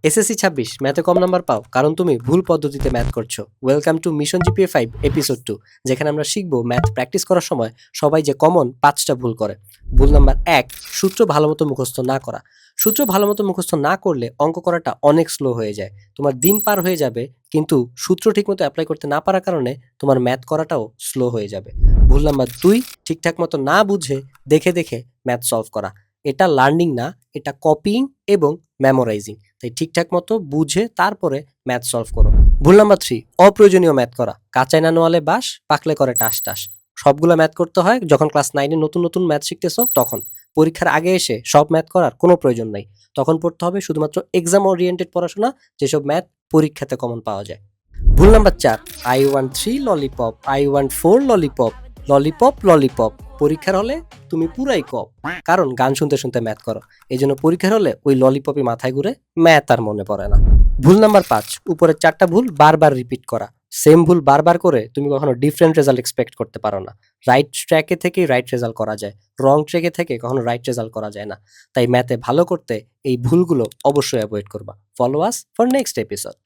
SSC ২৬ ম্যাথে কম number পাও কারণ তুমি ভুল পদ্ধতিতে ম্যাথ করছো। Welcome to mission GPA 5 episode 2, যেখানে আমরা শিখবো ম্যাথ প্র্যাকটিস করার সময় সবাই যে কমন 5টা ভুল করে। ভুল নাম্বার 1, সূত্র ভালোমতো মুখস্থ না করা। সূত্র ভালোমতো মুখস্থ না করলে অঙ্ক করাটা অনেক স্লো হয়ে যায়। তোমার দিন পার হয়ে যাবে, কিন্তু সূত্র ঠিকমতো অ্যাপ্লাই করতে না পারার কারণে তোমার ম্যাথ করাটাও স্লো হয়ে যাবে। ভুল নাম্বার 2, ঠিকঠাক মতো না বুঝে দেখে দেখে ম্যাথ সলভ করা। এটা লার্নিং না, এটা কপিং এবং মেমোরাইজিং। তাই ঠিকঠাক মতো বুঝে তারপরে ম্যাথ সলভ করো। ভুল নাম্বার 3, অপ্রয়োজনীয় ম্যাথ করা। কাঁচায় না নোয়ালে বাঁশ, পাকলে করে টাস টাস। সবগুলো ম্যাথ করতে হয় যখন ক্লাস 9 এ নতুন নতুন ম্যাথ শিখতেছো তখন। পরীক্ষার আগে এসে সব ম্যাথ করার কোনো প্রয়োজন নাই। তখন পড়তে হবে শুধুমাত্র এক্সাম ওরিয়েন্টেড পড়াশোনা, যেসব ম্যাথ পরীক্ষাতে কমন পাওয়া যায়। ভুল number 4, I want 3 lollipop, I want 4 lollipop. Lollipop lollipop, পরীক্ষার হলে তুমি পুরাই কপ। কারণ গান শুনতে শুনতে ম্যাথ করো, এই জন্য পরীক্ষার হলে ওই ললিপপই মাথায় ঘুরে, ম্যাথ আর মনে পড়ে না। ভুল নাম্বার 5, উপরের 4টা ভুল বারবার রিপিট করা। সেম ভুল বারবার করে তুমি কখনো ডিফারেন্ট রেজাল্ট এক্সপেক্ট করতে পারো না। রাইট ট্র্যাকে থেকেই রাইট রেজাল্ট করা যায়, রং ট্র্যাকে থেকে কখনো রাইট রেজাল্ট করা যায় না। তাই ম্যাথে ভালো করতে এই ভুলগুলো অবশ্যই অ্যাভয়েড করবা। Follow us for next episode.